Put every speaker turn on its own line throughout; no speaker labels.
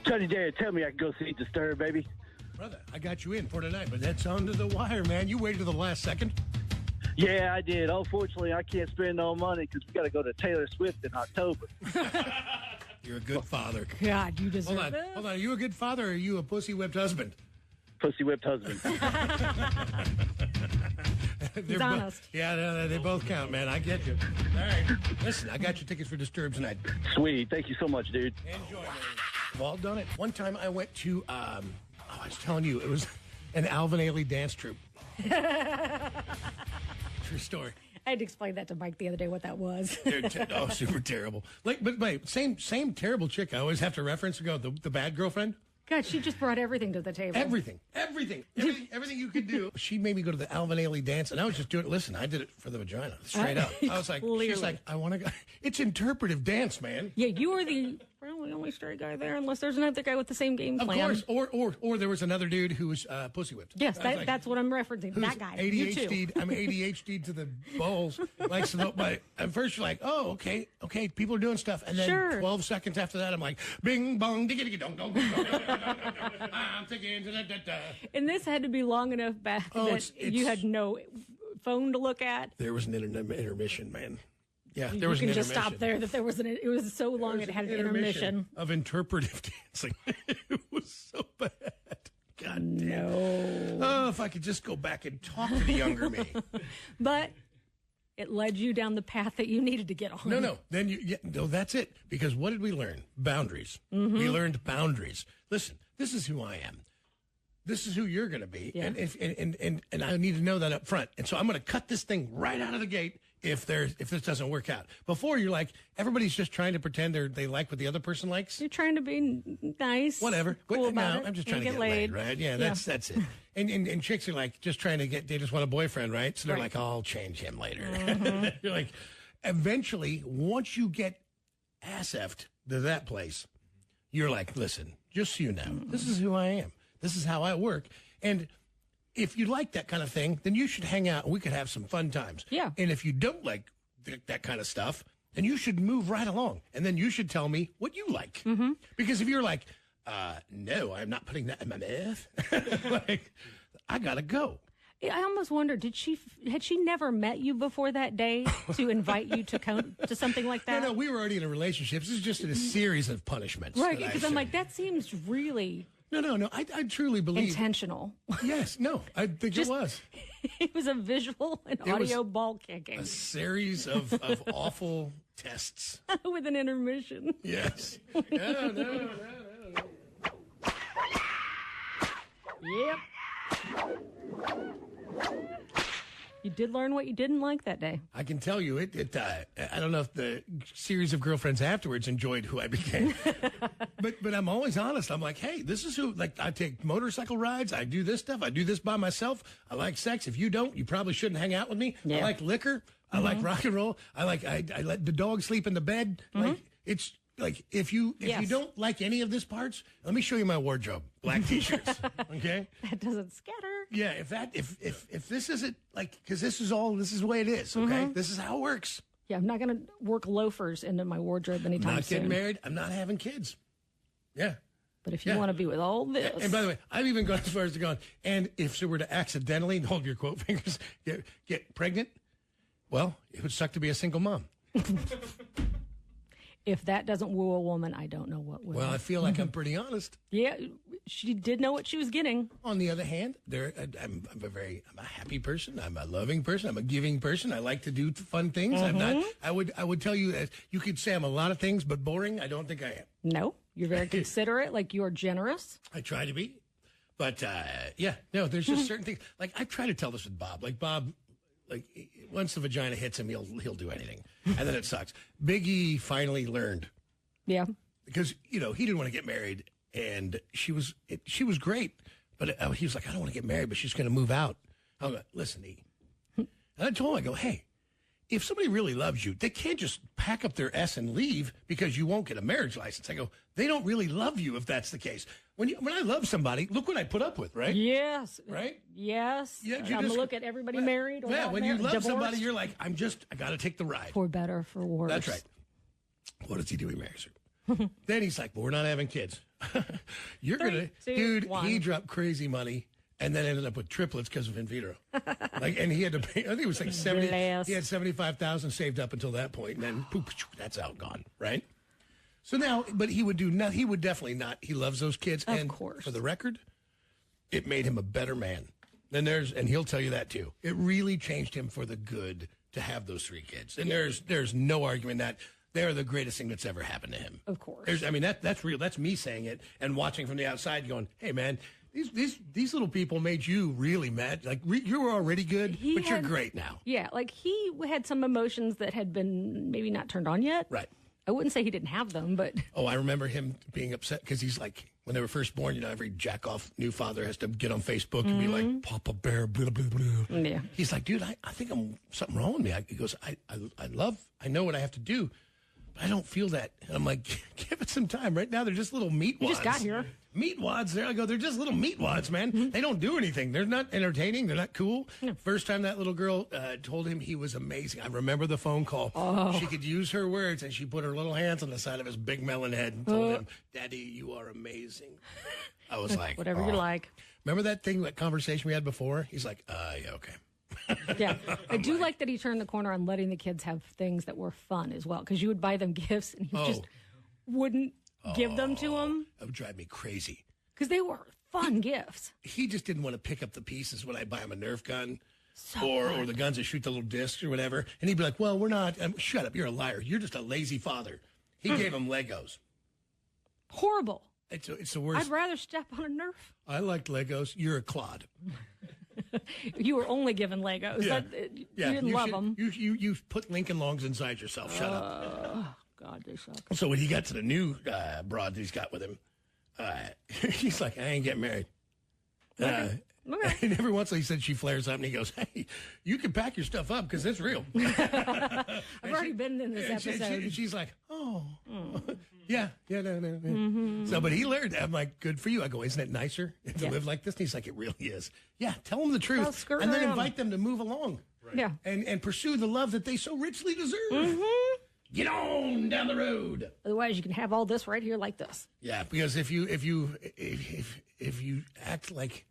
Johnny Dare, tell me I can go see Disturbed, baby.
Brother, I got you in for tonight, but that's under the wire, man. You waited to the last second.
Yeah, I did. Unfortunately, I can't spend no money because we got to go to Taylor Swift in October.
You're a good father.
God, you deserve it.
Hold on. Are you a good father or are you a pussy-whipped husband?
Pussy-whipped husband.
He's honest.
No, they both count, man. I get you. All right. Listen, I got your tickets for Disturbed tonight.
Sweet. Thank you so much, dude.
Enjoy, man. We've all done it. One time I went to, I was telling you, it was an Alvin Aley dance troupe. True story.
I had to explain that to Mike the other day what that was.
Super terrible. But wait, same terrible chick I always have to reference and go, the bad girlfriend.
God, she just brought everything to the table.
Everything you could do. She made me go to the Alvin Aley dance, and I was just doing it. Listen, I did it for the vagina, straight up. I was like, she's like, I want to go. It's interpretive dance, man.
Yeah, you are the only straight guy there, unless there's another guy with the same game plan.
Of course, or there was another dude who was pussy whipped.
Yes, that's what I'm referencing. That guy.
ADHD. I'm ADHD to the balls. Like, so, but at first you're like, oh, okay, people are doing stuff, and then 12 seconds after that, I'm like, bing bong, diggy diggy dong dong dong dong. I'm thinking,
and this had to be long enough back that you had no phone to look at.
There was an intermission, man. Yeah, there
you
was an intermission.
You can just stop there. That there was it was so long it had an intermission
of interpretive dancing. It was so bad. God damn.
No.
Oh, if I could just go back and talk to the younger me.
But it led you down the path that you needed to get on.
No. Then that's it. Because what did we learn? Boundaries. Mm-hmm. We learned boundaries. Listen, this is who I am. This is who you're going to be. Yeah. And I need to know that up front. And so I'm going to cut this thing right out of the gate if this doesn't work out. Before, you're like, everybody's just trying to pretend they like what the other person likes.
You're trying to be nice.
Whatever.
Cool
no, I'm just trying to get laid, right? Yeah, that's it. And chicks are like just trying to they just want a boyfriend, right? So they're like, I'll change him later. Mm-hmm. You're like, eventually, once you get ass-effed to that place, you're like, listen, just so you know, this is who I am. This is how I work. And if you like that kind of thing, then you should hang out and we could have some fun times.
Yeah.
And if you don't like that kind of stuff, then you should move right along. And then you should tell me what you like. Mm-hmm. Because if you're like, no, I'm not putting that in my mouth, like, I got to go.
I almost wonder, had she never met you before that day to invite you to come to something like that?
No, we were already in a relationship. This is just a series of punishments.
Right, because I'm like, that seems really...
No. I truly believe...
intentional.
Yes, no, I think it was.
It was a visual and audio ball kicking. A
series of awful tests.
With an intermission.
Yes. No.
Yep. You did learn what you didn't like that day.
I can tell you, I don't know if the series of girlfriends afterwards enjoyed who I became. but I'm always honest. I'm like, hey, this is who, like, I take motorcycle rides. I do this stuff. I do this by myself. I like sex. If you don't, you probably shouldn't hang out with me. Yeah. I like liquor. I like rock and roll. I let the dog sleep in the bed. Mm-hmm. Like, it's... Like, if you don't like any of these parts, let me show you my wardrobe. Black T-shirts, okay?
That doesn't scatter.
Yeah, if this isn't, like, because this is the way it is, okay? Mm-hmm. This is how it works.
Yeah, I'm not going to work loafers into my wardrobe anytime soon.
I'm not getting married. I'm not having kids. Yeah.
But if you want to be with all this.
And by the way, I've even gone as far as to go, and if she were to accidentally, hold your quote fingers, get pregnant, well, it would suck to be a single mom.
If that doesn't woo a woman, I don't know what will.
Well, I feel like I'm pretty honest.
Yeah, she did know what she was getting.
On the other hand, I'm a happy person. I'm a loving person. I'm a giving person. I like to do fun things. Mm-hmm. I'm not. I would tell you that you could say I'm a lot of things, but boring. I don't think I am.
No, you're very considerate. Like, you're generous.
I try to be, but there's just certain things. Like, I try to tell this with Bob. Like, Bob. Like, once the vagina hits him, he'll do anything, and then it sucks. Biggie finally learned, because he didn't want to get married, and she was great, but he was like, I don't want to get married, but she's going to move out. I'm like, listen, E. And I told him, I go, hey, if somebody really loves you, they can't just pack up their ass and leave because you won't get a marriage license. I go, they don't really love you if that's the case. When I love somebody, look what I put up with, right?
Yes.
Right?
Yes. Yeah, I'm going to look at everybody married or
when
married,
you love
divorced.
somebody, you're like, I got to take the ride.
For better, for worse.
That's right. What does he do? He marries her. Then he's like, well, we're not having kids. You're going to, dude,
1.
he dropped crazy money and then ended up with triplets because of in vitro. And he had to pay, I think it was like 70,
Bless.
he had 75,000 saved up until that point, and then poof, that's out, gone, right? So now, but he would definitely not, he loves those kids.
Of
and
course.
For the record, it made him a better man. And he'll tell you that too. It really changed him for the good to have those 3 kids. And there's no argument that they're the greatest thing that's ever happened to him.
Of course.
That's real. That's me saying it and watching from the outside going, hey, man, these little people made you really mad. Like, you were already good, but you're great now.
Yeah, like he had some emotions that had been maybe not turned on yet.
Right.
I wouldn't say he didn't have them, but...
Oh, I remember him being upset because he's like, when they were first born, every jack-off new father has to get on Facebook and be like, Papa Bear, blah, blah, blah.
Yeah.
He's like, dude, I think something wrong with me. He goes, I know what I have to do, but I don't feel that. And I'm like, give it some time. Right now, they're just little meat wads.
You just got here.
Meat wads. There I go. They're just little meat wads, man. They don't do anything. They're not entertaining. They're not cool. No. First time that little girl told him he was amazing. I remember the phone call.
Oh.
She could use her words, and she put her little hands on the side of his big melon head and told him, Daddy, you are amazing. I was like,
whatever you like.
Remember that conversation we had before? He's like, yeah, okay.
Yeah. I do like that he turned the corner on letting the kids have things that were fun as well, because you would buy them gifts, and he just wouldn't give them to them.
That would drive me crazy.
Because they were fun gifts.
He just didn't want to pick up the pieces when I buy him a Nerf gun or the guns that shoot the little discs or whatever. And he'd be like, well, we're not. Shut up. You're a liar. You're just a lazy father. He gave him Legos.
Horrible.
It's the worst.
I'd rather step on a Nerf.
I liked Legos. You're a clod.
You were only given Legos.
Yeah.
You didn't love them.
You put Lincoln Longs inside yourself. Shut up.
God, they suck.
So when he got to the new broad that he's got with him, he's like, I ain't getting married.
Okay.
And every once in a while he said she flares up and he goes, hey, you can pack your stuff up because it's real.
I've already been in this episode.
She's like, yeah, no. Mm-hmm. So, but he learned. I'm like, good for you. I go, isn't it nicer to live like this? And he's like, it really is. Yeah, tell them the truth. And then invite them to move along.
Right. Yeah.
And pursue the love that they so richly deserve.
Mm-hmm.
Get on down the road.
Otherwise, you can have all this right here like this.
Yeah, because if you act like,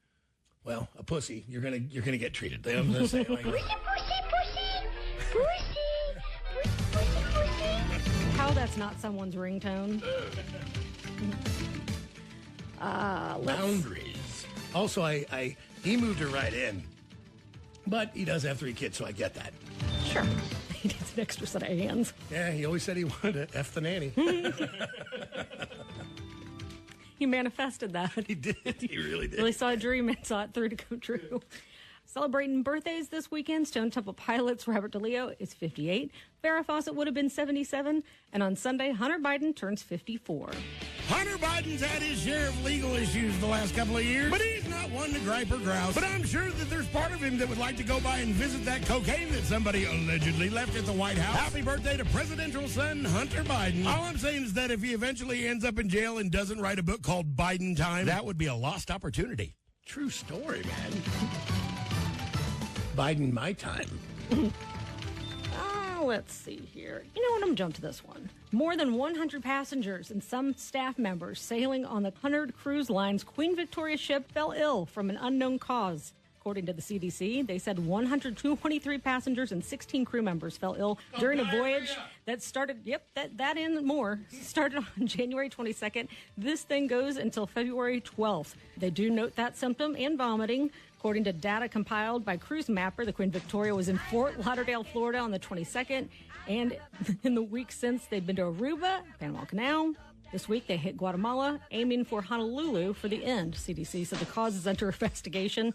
well, a pussy, you're gonna get treated. I'm gonna say, like, pussy.
How that's not someone's ringtone.
Boundaries. Also, he moved her right in, but he does have 3 kids, so I get that.
Sure. He needs an extra set of hands.
Yeah, he always said he wanted to F the nanny.
He manifested that.
He did. He really did.
Really saw a dream and saw it through to come true. Celebrating birthdays this weekend, Stone Temple Pilots Robert DeLeo is 58. Farrah Fawcett would have been 77. And on Sunday, Hunter Biden turns 54.
Hunter Biden's had his share of legal issues the last couple of years, but he's not one to gripe or grouse. But I'm sure that there's part of him that would like to go by and visit that cocaine that somebody allegedly left at the White House. Happy birthday to presidential son Hunter Biden. All I'm saying is that if he eventually ends up in jail and doesn't write a book called Biden Time, that would be a lost opportunity.
True story, man. Biden my time.
Let's see here. You know what? I'm going to jump to this one. More than 100 passengers and some staff members sailing on the 100 Cruise Line's Queen Victoria ship fell ill from an unknown cause. According to the CDC, they said 123 passengers and 16 crew members fell ill during a voyage that started, that and more, started on January 22nd. This thing goes until February 12th. They do note that symptom and vomiting. According to data compiled by Cruise Mapper, the Queen Victoria was in Fort Lauderdale, Florida on the 22nd. And in the week since, they've been to Aruba, Panama Canal. This week, they hit Guatemala, aiming for Honolulu for the end. CDC said the cause is under investigation.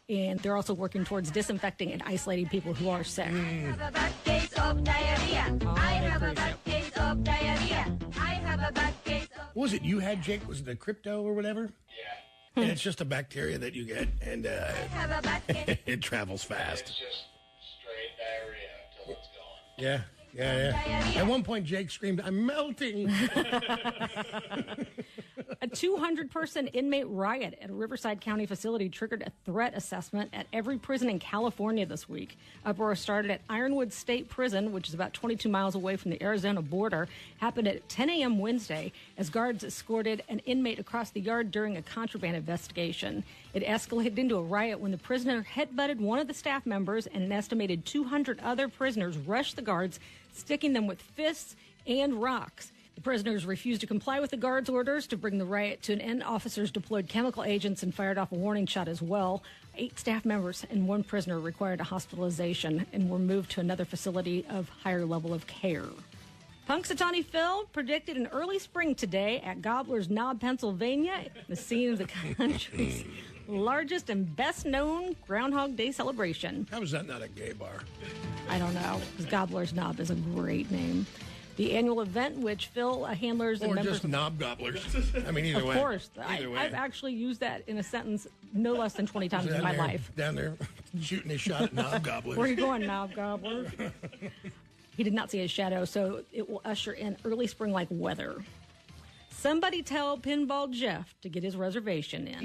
And they're also working towards disinfecting and isolating people who are sick.
I have a bad case of diarrhea. I have a bad case of diarrhea. I have a bad case of...
What was it you had, Jake? Was it the crypto or whatever?
Yeah.
And it's just a bacteria that you get, and it travels fast.
It's just straight diarrhea until it's gone.
Yeah. At one point, Jake screamed, "I'm melting."
A 200-person inmate riot at a Riverside County facility triggered a threat assessment at every prison in California this week. Uproar started at Ironwood State Prison, which is about 22 miles away from the Arizona border, happened at 10 a.m. Wednesday as guards escorted an inmate across the yard during a contraband investigation. It escalated into a riot when the prisoner headbutted one of the staff members, and an estimated 200 other prisoners rushed the guards, sticking them with fists and rocks. The prisoners refused to comply with the guards' orders to bring the riot to an end. Officers deployed chemical agents and fired off a warning shot as well. 8 staff members and 1 prisoner required a hospitalization and were moved to another facility of higher level of care. Punxsutawney Phil predicted an early spring today at Gobbler's Knob, Pennsylvania, the scene of the country's largest and best-known Groundhog Day celebration.
How is that not a gay bar?
I don't know, because Gobbler's Knob is a great name. The annual event, which Phil handlers and
or
members
just knob gobblers. I mean, either
of
way.
course,
Either way.
I've actually used that in a sentence no less than 20 times in my life.
Down there shooting a shot at knob gobblers.
Where are you going, knob gobbler? He did not see his shadow, so it will usher in early spring-like weather. Somebody tell Pinball Jeff to get his reservation in.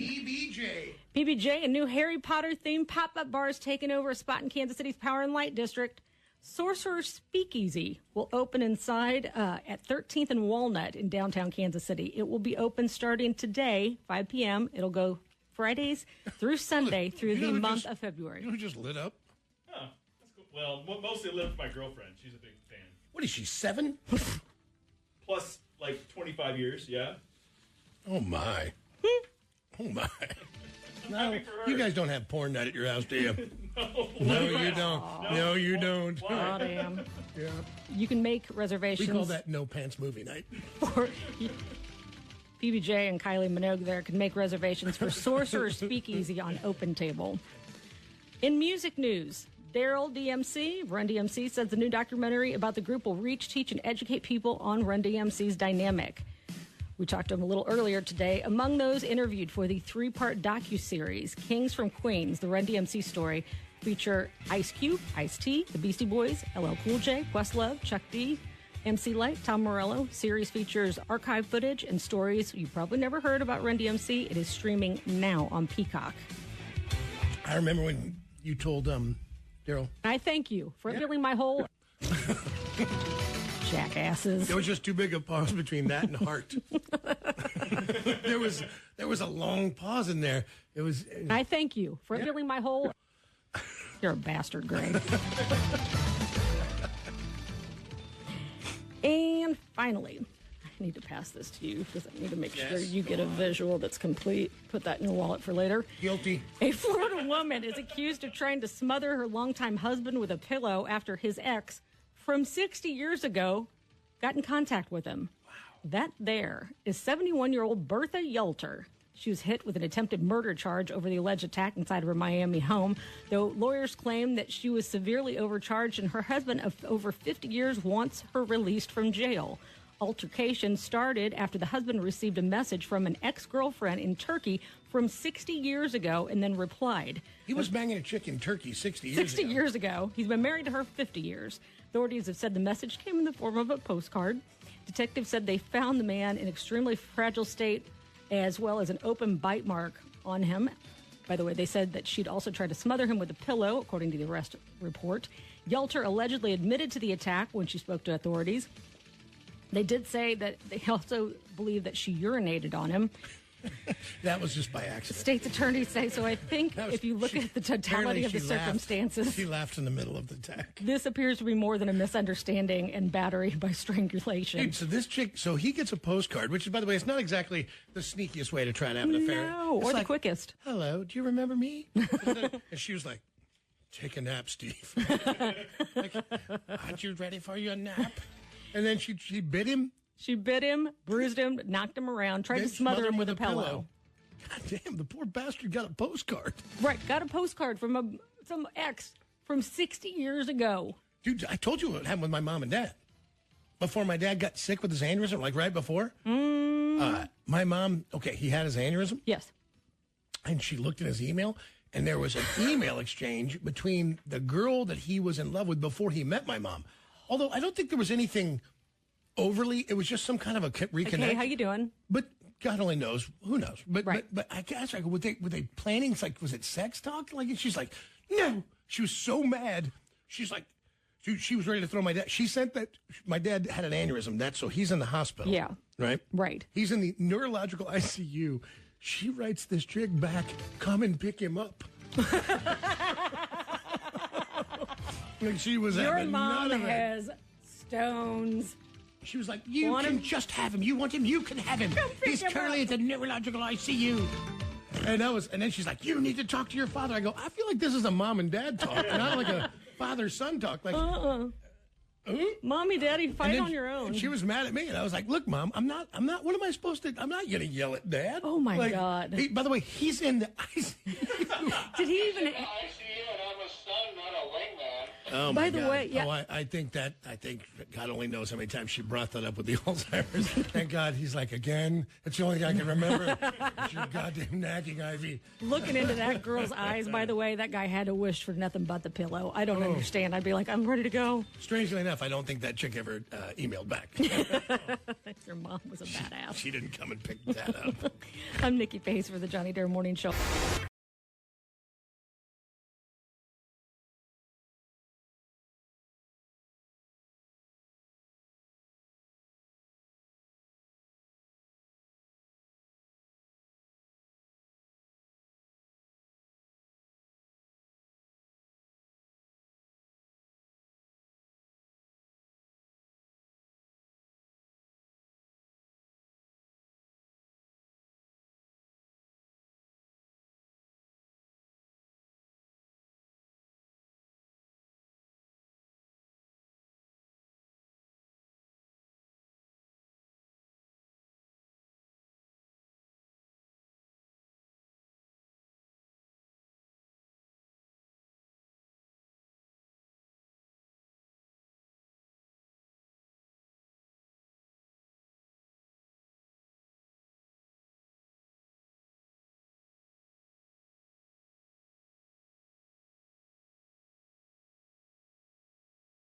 PBJ, a new Harry Potter-themed pop-up bar is taking over a spot in Kansas City's Power and Light District. Sorcerer's Speakeasy will open inside at 13th and Walnut in downtown Kansas City. It will be open starting today, 5 p.m. It'll go Fridays through Sunday through the month of February.
You know who just lit up?
Oh, that's cool. Well, mostly live with my girlfriend. She's a big fan.
What is she, 7?
Plus, like, 25 years, yeah.
Oh, my. Oh, my. No, you guys don't have porn night at your house, do you? No, you don't. No, you don't.
Oh, damn.
Yeah.
You can make reservations.
We call that no pants movie night.
For PBJ and Kylie Minogue there can make reservations for Sorcerer's Speakeasy on Open Table. In music news, Daryl DMC, Run DMC, says the new documentary about the group will reach, teach, and educate people on Run DMC's dynamic. We talked to him a little earlier today. Among those interviewed for the 3-part docuseries, Kings from Queens, the Run DMC story, feature Ice Cube, Ice-T, the Beastie Boys, LL Cool J, Questlove, Chuck D, MC Lyte, Tom Morello. Series features archive footage and stories you probably never heard about Run DMC. It is streaming now on Peacock.
I remember when you told Daryl.
I thank you for filling my whole... Jackasses.
There was just too big a pause between that and heart. there was a long pause in there. It was.
I thank you for filling my whole. You're a bastard, Greg. And finally, I need to pass this to you because I need to make sure you get a visual that's complete. Put that in your wallet for later.
Guilty.
A Florida woman is accused of trying to smother her longtime husband with a pillow after his ex from 60 years ago got in contact with him. Wow. That there is 71-year-old Bertha Yelter. She was hit with an attempted murder charge over the alleged attack inside of her Miami home, though lawyers claim that she was severely overcharged and her husband of over 50 years wants her released from jail. Altercation started after the husband received a message from an ex-girlfriend in Turkey from 60 years ago and then replied.
He was banging a chick in Turkey 60 years ago.
60 years ago. He's been married to her 50 years. Authorities have said the message came in the form of a postcard. Detectives said they found the man in extremely fragile state as well as an open bite mark on him. By the way, they said that she'd also tried to smother him with a pillow, according to the arrest report. Yelter allegedly admitted to the attack when she spoke to authorities. They did say that they also believe that she urinated on him.
That was just by accident.
State's attorneys say so. I think if you look at the totality of the circumstances.
She laughed in the middle of the attack.
This appears to be more than a misunderstanding and battery by strangulation.
Dude, so this chick, so he gets a postcard, which, by the way, is not exactly the sneakiest way to try and have an affair.
No,
it's
or
like,
the quickest.
Hello, do you remember me? And she was like, take a nap, Steve. Like, aren't you ready for your nap? And then she bit him.
She bit him, bruised him, knocked him around, tried to smother him with a pillow.
God damn, the poor bastard got a postcard.
Right, got a postcard from some ex from 60 years ago.
Dude, I told you what happened with my mom and dad. Before my dad got sick with his aneurysm, like right before. My mom, okay, he had his aneurysm.
Yes.
And she looked at his email, and there was an email exchange between the girl that he was in love with before he met my mom. Although I don't think there was anything overly, it was just some kind of a reconnect.
Hey, how you doing?
But God only knows. Who knows? But
Right.
but I guess I go, were they planning? It's like, was it sex talk? Like, and she's like, no. She was so mad. She's like, she was ready to throw my dad. She sent that my dad had an aneurysm. So he's in the hospital.
Yeah.
Right.
Right.
He's in the neurological ICU. She writes this chick back, come and pick him up. Like she was
Your
having
mom
none of it.
has stones.
She was like, you
Want
can
him?
just have him. You want him? You can have him.
pick
He's
him
currently
up.
at the neurological ICU. And then she's like, you need to talk to your father. I go, I feel like this is a mom and dad talk, not like a father-son talk. Like,
Mommy, Daddy, fight
then
on your own.
She was mad at me, and I was like, look, Mom, I'm not, what am I supposed to, I'm not going to yell at Dad.
Oh, my
Like,
God.
By the way, he's in the ICU.
Did he even...
ICU, and I'm a son, not a wingman.
Oh,
By
my
the
God.
way, yeah.
Oh, I think God only knows how many times she brought that up with the Alzheimer's. Thank God he's like, again, that's the only thing I can remember. It's your goddamn nagging, Ivy.
Looking into that girl's eyes, by the way, that guy had to wish for nothing but the pillow. I don't understand. I'd be like, I'm ready to go.
Strangely enough, I don't think that chick ever emailed back.
Your mom was a badass.
She didn't come and pick that up.
I'm Nycki Pace for the Johnny Dare Morning Show.